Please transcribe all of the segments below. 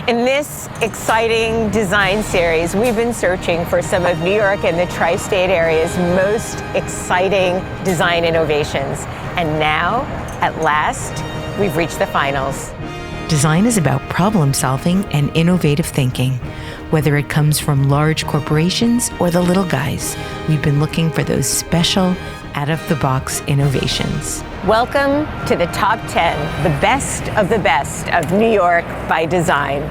In this exciting design series, we've been searching for some of New York and the tri-state area's most exciting design innovations. And now, at last, we've reached the finals. Design is about problem solving and innovative thinking. Whether it comes from large corporations or the little guys, we've been looking for those special, out-of-the-box innovations. Welcome to the top 10, the best of New York by design.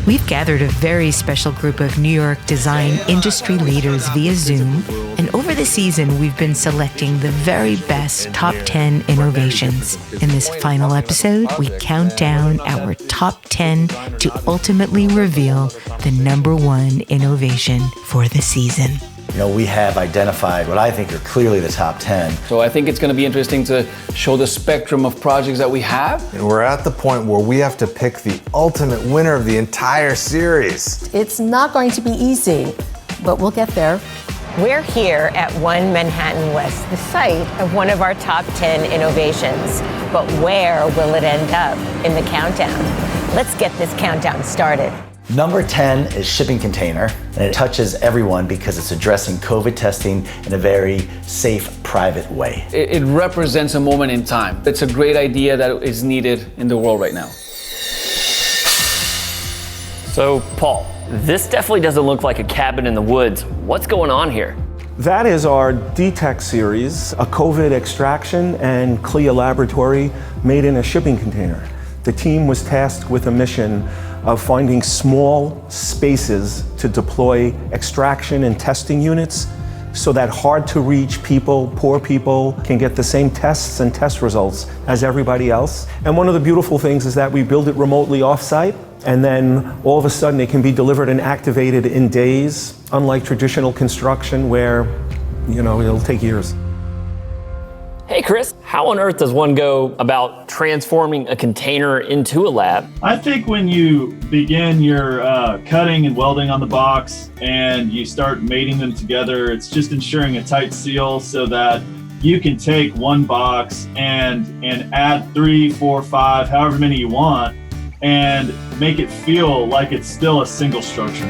We've gathered a very special group of New York design industry leaders via Zoom, and over the season, we've been selecting the very best top 10 innovations. In this final episode, we count down our top 10 to ultimately reveal the number one innovation for the season. You know, we have identified what I think are clearly the top 10. So I think it's going to be interesting to show the spectrum of projects that we have. And we're at the point where we have to pick the ultimate winner of the entire series. It's not going to be easy, but we'll get there. We're here at 1 Manhattan West, the site of one of our top 10 innovations. But where will it end up in the countdown? Let's get this countdown started. Number 10 is shipping container, and it touches everyone because it's addressing COVID testing in a very safe, private way. It represents a moment in time. It's a great idea that is needed in the world right now. So, Paul, this definitely doesn't look like a cabin in the woods. What's going on here? That is our DTEC series, a COVID extraction and CLIA laboratory made in a shipping container. The team was tasked with a mission of finding small spaces to deploy extraction and testing units so that hard-to-reach people, poor people, can get the same tests and test results as everybody else. And one of the beautiful things is that we build it remotely off-site, and then all of a sudden it can be delivered and activated in days, unlike traditional construction where, you know, it'll take years. Hey Chris, how on earth does one go about transforming a container into a lab? I think when you begin your cutting and welding on the box and you start mating them together, it's just ensuring a tight seal so that you can take one box and add 3, 4, 5, however many you want, and make it feel like it's still a single structure.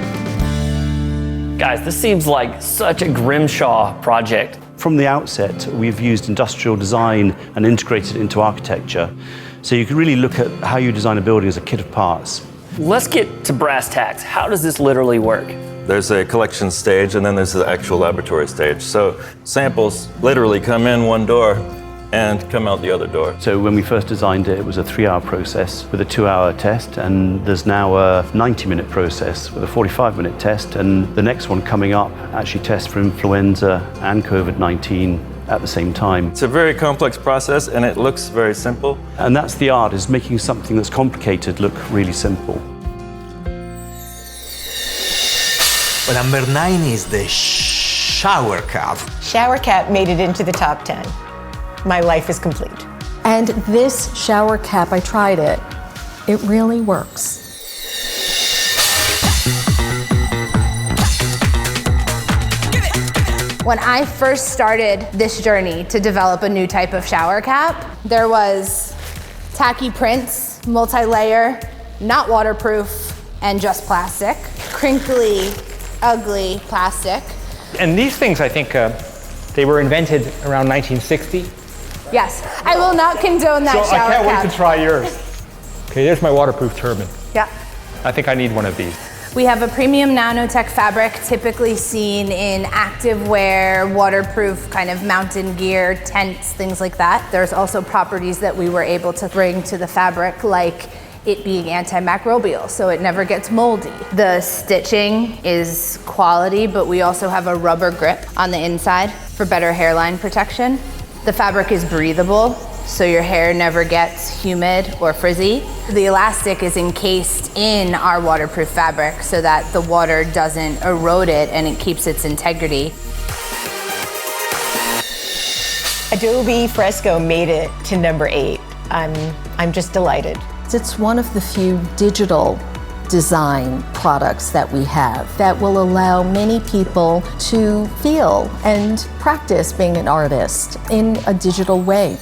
Guys, this seems like such a Grimshaw project. From the outset, we've used industrial design and integrated it into architecture. So you can really look at how you design a building as a kit of parts. Let's get to brass tacks. How does this literally work? There's a collection stage and then there's the actual laboratory stage. So samples literally come in one door and come out the other door. So when we first designed it, it was a 3-hour process with a 2-hour test, and there's now a 90-minute process with a 45-minute test, and the next one coming up actually tests for influenza and COVID-19 at the same time. It's a very complex process and it looks very simple. And that's the art, is making something that's complicated look really simple. Well, number 9 is the shower cap. Shower cap made it into the top 10. My life is complete. And this shower cap, I tried it. It really works. When I first started this journey to develop a new type of shower cap, there was tacky prints, multi-layer, not waterproof, and just plastic. Crinkly, ugly plastic. And these things, I think, they were invented around 1960. Yes, I will not condone that so shower cap. I can't wait to try yours. Okay, there's my waterproof turban. Yeah. I think I need one of these. We have a premium nanotech fabric typically seen in activewear, waterproof kind of mountain gear, tents, things like that. There's also properties that we were able to bring to the fabric, like it being antimicrobial, so it never gets moldy. The stitching is quality, but we also have a rubber grip on the inside for better hairline protection. The fabric is breathable, so your hair never gets humid or frizzy. The elastic is encased in our waterproof fabric so that the water doesn't erode it and it keeps its integrity. Adobe Fresco made it to number 8. I'm just delighted. It's one of the few digital design products that we have that will allow many people to feel and practice being an artist in a digital way.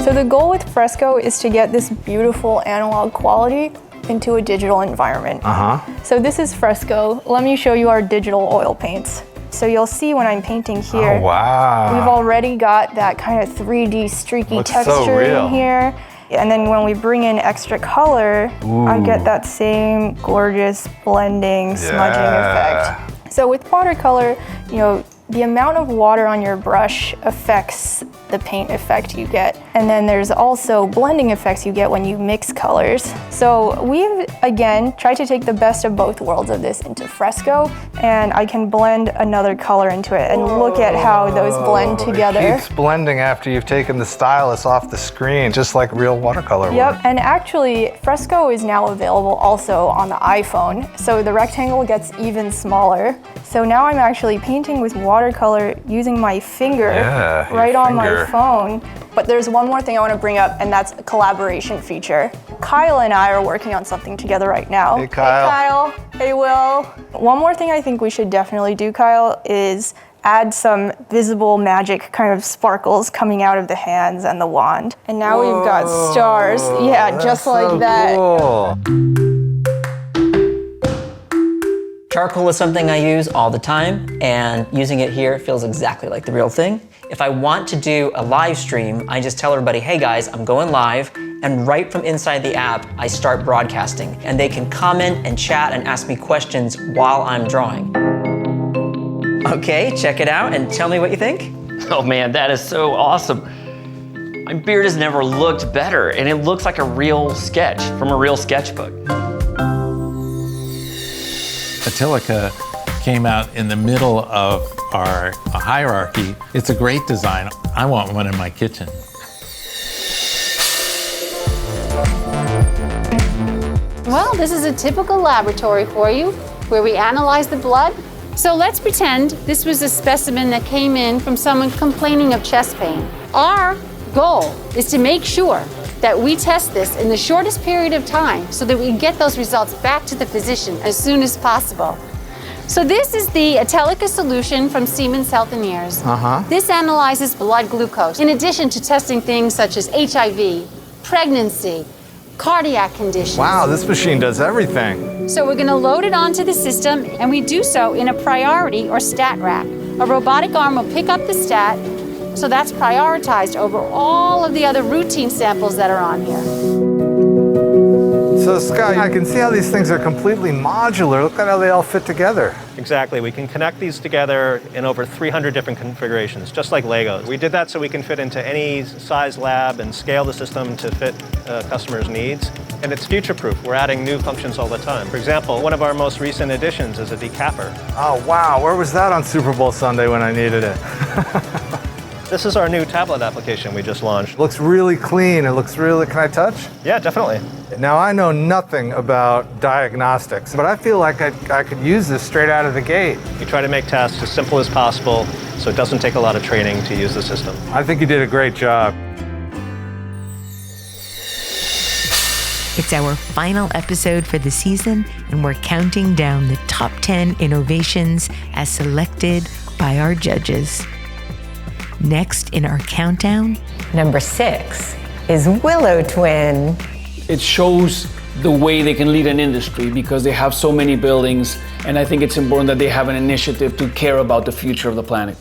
So the goal with Fresco is to get this beautiful analog quality into a digital environment. So this is Fresco. Let me show you our digital oil paints. So you'll see when I'm painting here, Oh, wow. we've already got that kind of 3D streaky Looks so texture real. in here. And then when we bring in extra color, I get that same gorgeous blending, smudging effect. So with watercolor, you know, the amount of water on your brush affects the paint effect you get. And then there's also blending effects you get when you mix colors. So we've, again, tried to take the best of both worlds of this into Fresco, and I can blend another color into it and look at how those blend together. It keeps blending after you've taken the stylus off the screen, just like real watercolor would. Yep, and actually Fresco is now available also on the iPhone, so the rectangle gets even smaller. So now I'm actually painting with watercolor using my finger right on my phone. But there's one more thing I want to bring up, and that's a collaboration feature. Kyle and I are working on something together right now. Hey, Kyle. Hey, Kyle. Hey, Will. One more thing I think we should definitely do, Kyle, is add some visible magic kind of sparkles coming out of the hands and the wand. And now we've got stars. Yeah, just like that. Cool. Charcoal is something I use all the time, and using it here feels exactly like the real thing. If I want to do a live stream, I just tell everybody, hey guys, I'm going live, and right from inside the app, I start broadcasting, and they can comment and chat and ask me questions while I'm drawing. Okay, check it out and tell me what you think. Oh man, that is so awesome. My beard has never looked better, and it looks like a real sketch from a real sketchbook. Atilica came out in the middle of our hierarchy. It's a great design. I want one in my kitchen. Well, this is a typical laboratory for you, where we analyze the blood. So let's pretend this was a specimen that came in from someone complaining of chest pain. Our goal is to make sure that we test this in the shortest period of time so that we can get those results back to the physician as soon as possible. So this is the Atelica solution from Siemens Healthineers. This analyzes blood glucose, in addition to testing things such as HIV, pregnancy, cardiac conditions. Wow, this machine does everything. So we're gonna load it onto the system, and we do so in a priority or stat rack. A robotic arm will pick up the stat, so that's prioritized over all of the other routine samples that are on here. So Scott, I can see how these things are completely modular. Look at how they all fit together. Exactly. We can connect these together in over 300 different configurations, just like Legos. We did that so we can fit into any size lab and scale the system to fit customers' needs. And it's future-proof. We're adding new functions all the time. For example, one of our most recent additions is a decapper. Oh, wow. Where was that on Super Bowl Sunday when I needed it? This is our new tablet application we just launched. Looks really clean. It looks really, can I touch? Yeah, definitely. Now, I know nothing about diagnostics, but I feel like I could use this straight out of the gate. We try to make tasks as simple as possible so it doesn't take a lot of training to use the system. I think you did a great job. It's our final episode for the season, and we're counting down the top 10 innovations as selected by our judges. Next in our countdown, number 6 is Willow Twin. It shows the way they can lead an industry because they have so many buildings, and I think it's important that they have an initiative to care about the future of the planet.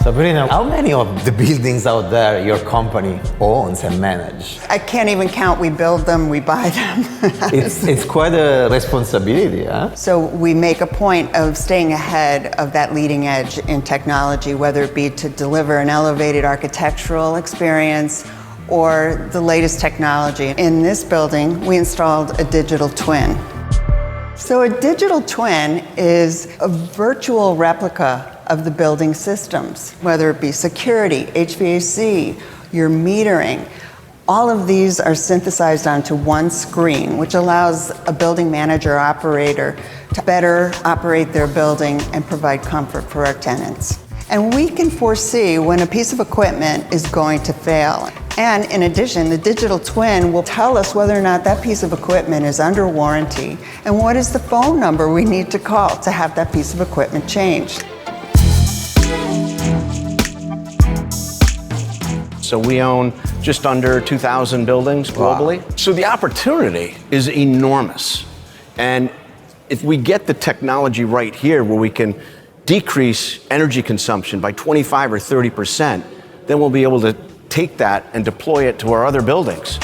Sabrina, how many of the buildings out there your company owns and manages? I can't even count. We build them, we buy them. It's quite a responsibility, huh? So we make a point of staying ahead of that leading edge in technology, whether it be to deliver an elevated architectural experience or the latest technology. In this building, we installed a digital twin. So a digital twin is a virtual replica of the building systems, whether it be security, HVAC, your metering. All of these are synthesized onto one screen, which allows a building manager or operator to better operate their building and provide comfort for our tenants. And we can foresee when a piece of equipment is going to fail. And in addition, the digital twin will tell us whether or not that piece of equipment is under warranty and what is the phone number we need to call to have that piece of equipment changed. So we own just under 2,000 buildings globally. Wow. So the opportunity is enormous. And if we get the technology right here where we can decrease energy consumption by 25 or 30%, then we'll be able to take that and deploy it to our other buildings.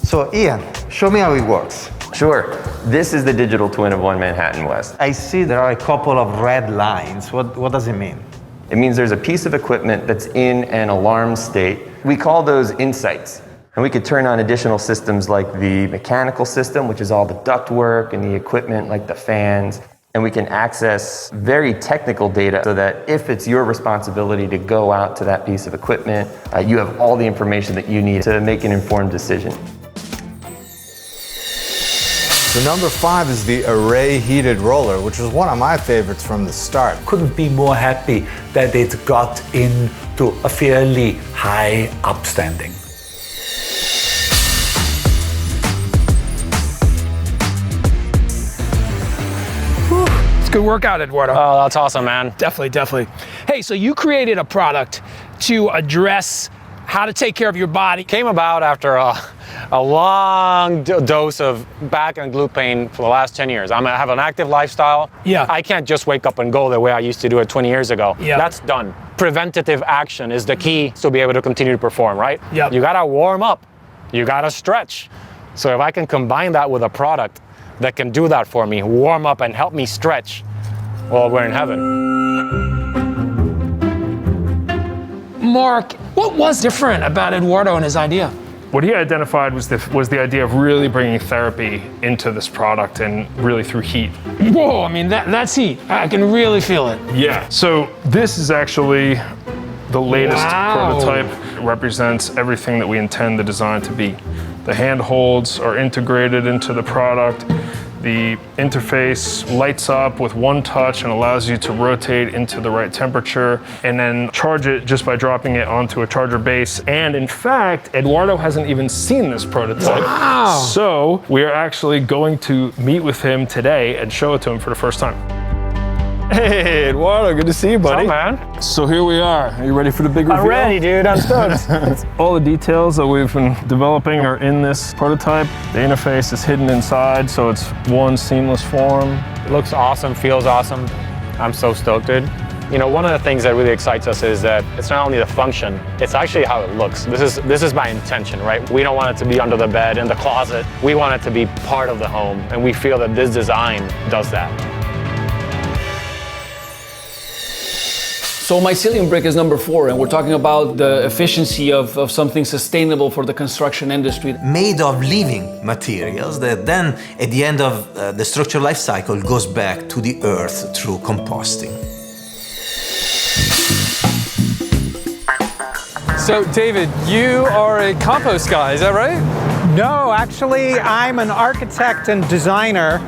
So Ian, show me how it works. Sure. This is the digital twin of One Manhattan West. I see there are a couple of red lines. What does it mean? It means there's a piece of equipment that's in an alarm state. We call those insights. And we could turn on additional systems like the mechanical system, which is all the ductwork and the equipment like the fans. And we can access very technical data so that if it's your responsibility to go out to that piece of equipment, you have all the information that you need to make an informed decision. So number 5 is the array heated roller, which was one of my favorites from the start. Couldn't be more happy that it got into a fairly high upstanding. Good workout, Eduardo. Oh, that's awesome, man. Definitely. Hey, so you created a product to address how to take care of your body. Came about after a long dose of back and glute pain for the last 10 years. I have an active lifestyle. Yeah. I can't just wake up and go the way I used to do it 20 years ago. Yeah. That's done. Preventative action is the key to be able to continue to perform, right? Yep. You gotta warm up. You gotta stretch. So if I can combine that with a product that can do that for me, warm up and help me stretch, well, we're in heaven. Mark, what was different about Eduardo and his idea? What he identified was the idea of really bringing therapy into this product and really through heat. Whoa, I mean, that's heat. I can really feel it. Yeah. So this is actually the latest prototype. It represents everything that we intend the design to be. The handholds are integrated into the product. The interface lights up with one touch and allows you to rotate into the right temperature and then charge it just by dropping it onto a charger base. And in fact, Eduardo hasn't even seen this prototype. Wow. So we are actually going to meet with him today and show it to him for the first time. Hey, Eduardo, good to see you, buddy. What's up, man? So here we are. Are you ready for the big reveal? I'm ready, dude. I'm stoked. All the details that we've been developing are in this prototype. The interface is hidden inside, so it's one seamless form. It looks awesome, feels awesome. I'm so stoked, dude. You know, one of the things that really excites us is that it's not only the function, it's actually how it looks. This is my intention, right? We don't want it to be under the bed, in the closet. We want it to be part of the home, and we feel that this design does that. So Mycelium Brick is number 4, and we're talking about the efficiency of something sustainable for the construction industry. Made of living materials that then, at the end of the structural life cycle, goes back to the earth through composting. So, David, you are a compost guy, is that right? No, actually, I'm an architect and designer.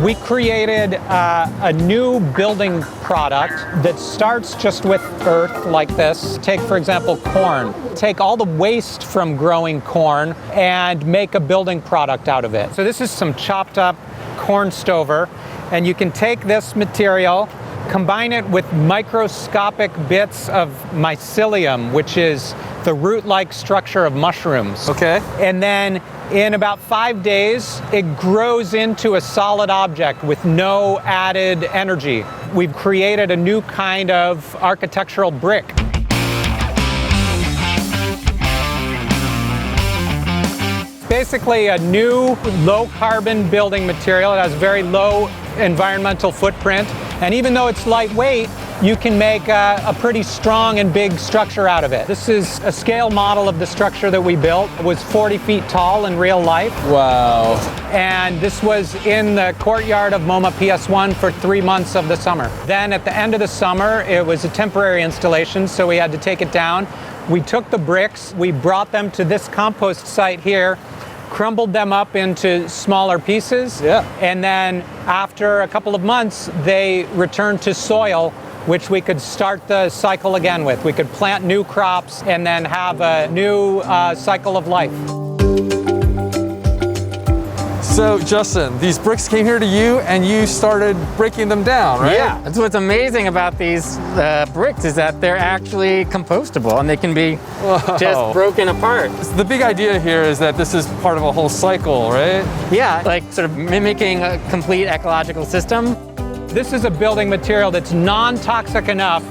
We created a new building product that starts just with earth like this. Take, for example, corn. Take all the waste from growing corn and make a building product out of it. So this is some chopped up corn stover, and you can take this material, combine it with microscopic bits of mycelium, which is the root-like structure of mushrooms. Okay. And then in about 5 days, it grows into a solid object with no added energy. We've created a new kind of architectural brick. Basically a new low-carbon building material. It has very low environmental footprint. And even though it's lightweight, you can make a pretty strong and big structure out of it. This is a scale model of the structure that we built. It was 40 feet tall in real life. Wow. And this was in the courtyard of MoMA PS1 for 3 months of the summer. Then at the end of the summer, it was a temporary installation, so we had to take it down. We took the bricks, we brought them to this compost site here, crumbled them up into smaller pieces. Yeah. And then after a couple of months, they returned to soil, which we could start the cycle again with. We could plant new crops and then have a new cycle of life. So, Justin, these bricks came here to you and you started breaking them down, right? Yeah, that's what's amazing about these bricks is that they're actually compostable and they can be just broken apart. So the big idea here is that this is part of a whole cycle, right? Yeah, like sort of mimicking a complete ecological system. This is a building material that's non-toxic enough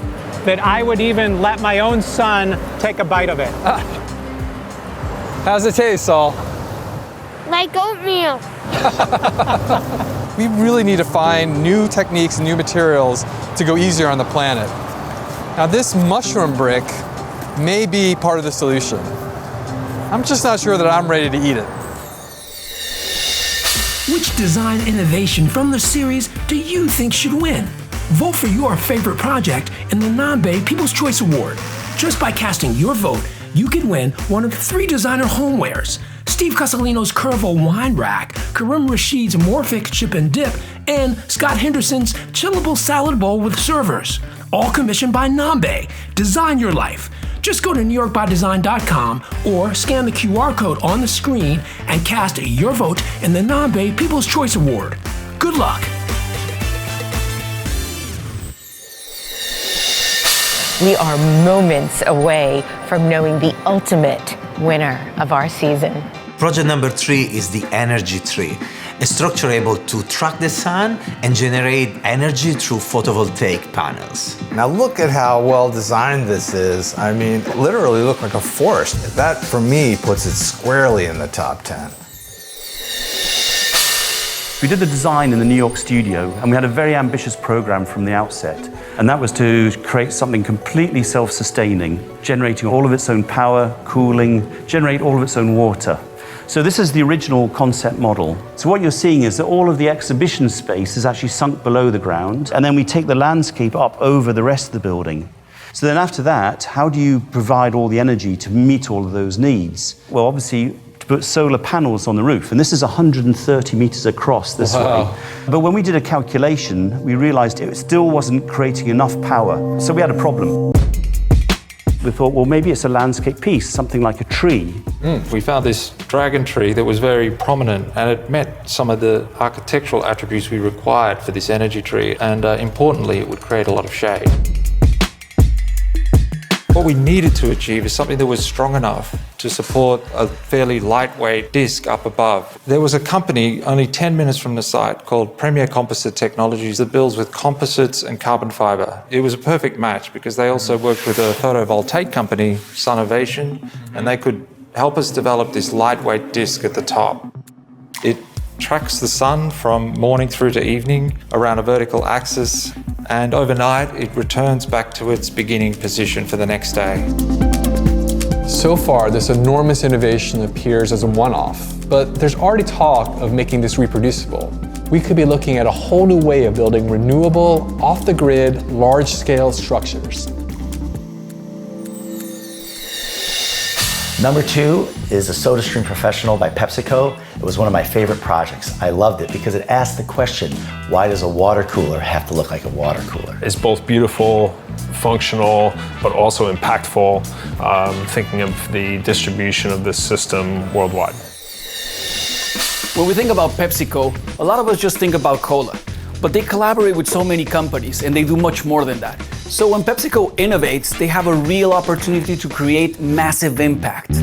that I would even let my own son take a bite of it. How's it taste, Saul? Like oatmeal. We really need to find new techniques and new materials to go easier on the planet. Now, this mushroom brick may be part of the solution. I'm just not sure that I'm ready to eat it. Which design innovation from the series do you think should win? Vote for your favorite project in the Nambe People's Choice Award. Just by casting your vote, you could win one of 3 designer homewares: Steve Casalino's Curvo wine rack, Karim Rashid's Morphic chip and dip, and Scott Henderson's chillable salad bowl with servers. All commissioned by Nambe. Design your life. Just go to NewYorkByDesign.com or scan the QR code on the screen and cast your vote in the Nambe People's Choice Award. Good luck. We are moments away from knowing the ultimate winner of our season. Project number 3 is the energy tree, a structure able to track the sun and generate energy through photovoltaic panels. Now look at how well designed this is. I mean, literally look like a forest. That, for me, puts it squarely in the top 10. We did the design in the New York studio, and we had a very ambitious program from the outset. And that was to create something completely self-sustaining, generating all of its own power, cooling, generate all of its own water. So this is the original concept model. So what you're seeing is that all of the exhibition space is actually sunk below the ground, and then we take the landscape up over the rest of the building. So then after that, how do you provide all the energy to meet all of those needs? Well, obviously, to put solar panels on the roof, and this is 130 meters across this way. But when we did a calculation, we realized it still wasn't creating enough power. So we had a problem. We thought, well, maybe it's a landscape piece, something like a tree. We found this dragon tree that was very prominent, and it met some of the architectural attributes we required for this energy tree, and importantly, it would create a lot of shade. What we needed to achieve is something that was strong enough to support a fairly lightweight disc up above. There was a company only 10 minutes from the site called Premier Composite Technologies that builds with composites and carbon fiber. It was a perfect match because they also worked with a photovoltaic company, Sunovation, and they could help us develop this lightweight disc at the top. It tracks the sun from morning through to evening around a vertical axis, and overnight it returns back to its beginning position for the next day. So far, this enormous innovation appears as a one-off, but there's already talk of making this reproducible. We could be looking at a whole new way of building renewable, off-the-grid, large-scale structures. Number 2 is a SodaStream Professional by PepsiCo. It was one of my favorite projects. I loved it because it asked the question, why does a water cooler have to look like a water cooler? It's both beautiful, functional, but also impactful, thinking of the distribution of this system worldwide. When we think about PepsiCo, a lot of us just think about cola, but they collaborate with so many companies and they do much more than that. So when PepsiCo innovates, they have a real opportunity to create massive impact.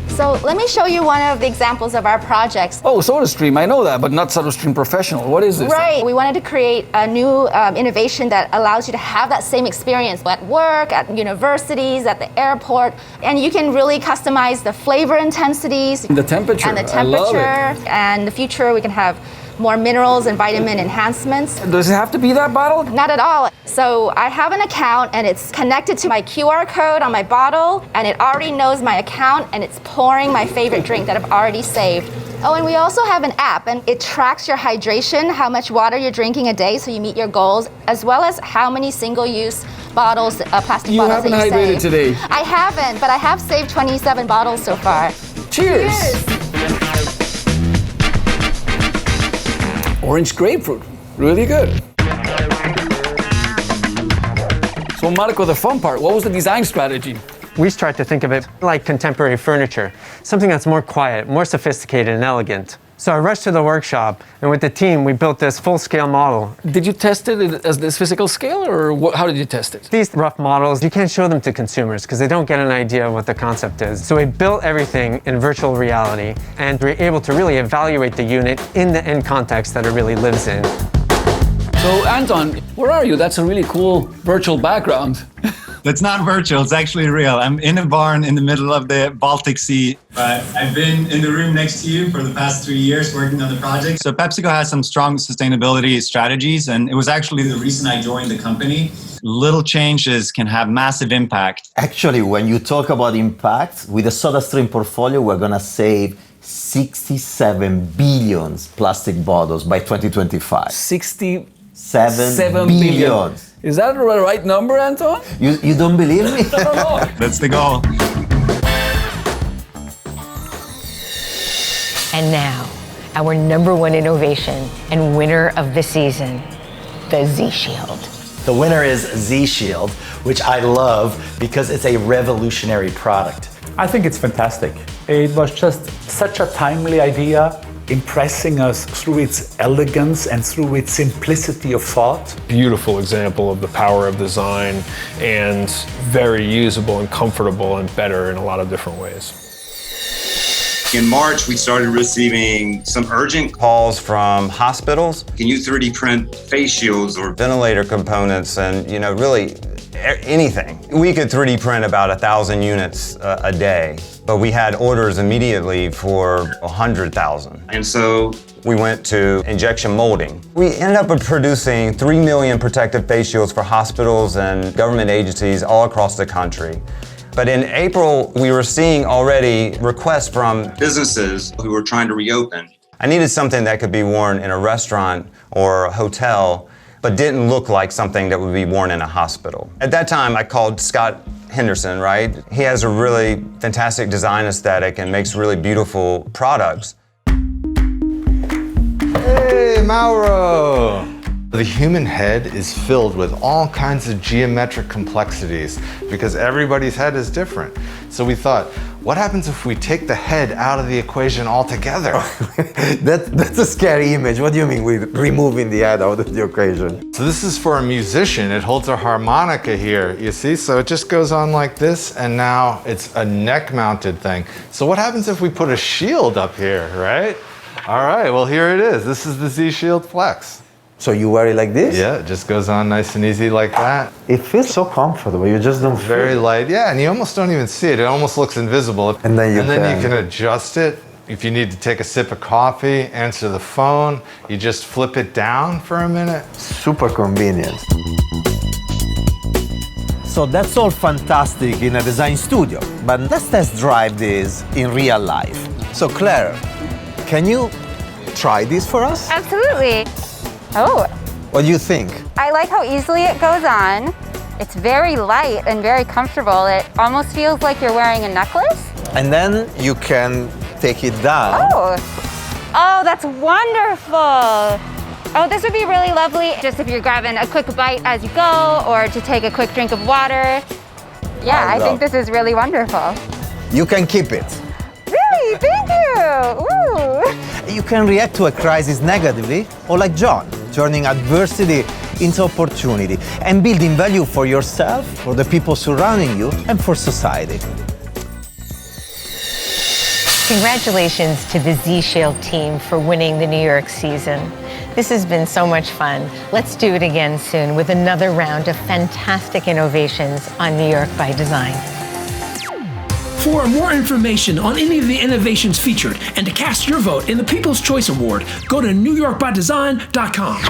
So let me show you one of the examples of our projects. Oh, SodaStream, I know that, but not SodaStream Professional. What is this? Right, we wanted to create a new innovation that allows you to have that same experience at work, at universities, at the airport, and you can really customize the flavor intensities. The temperature, and the temperature. I love it. And in the future, we can have more minerals and vitamin enhancements. Does it have to be that bottle? Not at all. So I have an account and it's connected to my QR code on my bottle, and it already knows my account and it's pouring my favorite drink that I've already saved. Oh, and we also have an app, and it tracks your hydration, how much water you're drinking a day so you meet your goals, as well as how many single-use bottles, plastic bottles that you save. You haven't hydrated today. I haven't, but I have saved 27 bottles so far. Cheers! Orange grapefruit, really good. So Marco, the fun part, what was the design strategy? We tried to think of it like contemporary furniture, something that's more quiet, more sophisticated and elegant. So I rushed to the workshop, and with the team, we built this full-scale model. Did you test it as this physical scale, or how did you test it? These rough models, you can't show them to consumers because they don't get an idea of what the concept is. So we built everything in virtual reality, and we're able to really evaluate the unit in the end context that it really lives in. So Anton, where are you? That's a really cool virtual background. That's not virtual, it's actually real. I'm in a barn in the middle of the Baltic Sea. But I've been in the room next to you for the past 3 years working on the project. So PepsiCo has some strong sustainability strategies, and it was actually the reason I joined the company. Little changes can have massive impact. Actually, when you talk about impact, with the SodaStream portfolio, we're gonna save 67 billion plastic bottles by 2025. 7 billion. Is that the right number, Anton? You don't believe me? No. That's the goal. And now, our #1 innovation and winner of the season, the Z-Shield. The winner is Z-Shield, which I love because it's a revolutionary product. I think it's fantastic. It was just such a timely idea, impressing us through its elegance and through its simplicity of thought. Beautiful example of the power of design, and very usable and comfortable and better in a lot of different ways. In March, we started receiving some urgent calls from hospitals. Can you 3D print face shields or ventilator components and, really anything? We could 3D print about 1,000 units a day, but we had orders immediately for 100,000. And so we went to injection molding. We ended up producing 3 million protective face shields for hospitals and government agencies all across the country. But in April, we were seeing already requests from businesses who were trying to reopen. I needed something that could be worn in a restaurant or a hotel, but didn't look like something that would be worn in a hospital. At that time, I called Scott Henderson, right? He has a really fantastic design aesthetic and makes really beautiful products. Hey, Mauro! The human head is filled with all kinds of geometric complexities because everybody's head is different. So we thought, what happens if we take the head out of the equation altogether? That's a scary image. What do you mean with removing the head out of the equation? So this is for a musician. It holds a harmonica here, you see? So it just goes on like this, and now it's a neck-mounted thing. So what happens if we put a shield up here, right? All right, well, here it is. This is the Z-Shield Flex. So you wear it like this? Yeah, it just goes on nice and easy like that. It feels so comfortable, you just don't feel very light, yeah, and you almost don't even see it. It almost looks invisible. And then you can adjust it. If you need to take a sip of coffee, answer the phone, you just flip it down for a minute. Super convenient. So that's all fantastic in a design studio, but let's test drive this in real life. So Claire, can you try this for us? Absolutely. Oh. What do you think? I like how easily it goes on. It's very light and very comfortable. It almost feels like you're wearing a necklace. And then you can take it down. Oh, that's wonderful. Oh, this would be really lovely just if you're grabbing a quick bite as you go or to take a quick drink of water. Yeah, I think this is really wonderful. You can keep it. Really? Thank you. Ooh. You can react to a crisis negatively, or like John, turning adversity into opportunity and building value for yourself, for the people surrounding you, and for society. Congratulations to the Z-Shield team for winning the New York season. This has been so much fun. Let's do it again soon with another round of fantastic innovations on New York by Design. For more information on any of the innovations featured and to cast your vote in the People's Choice Award, go to NewYorkByDesign.com.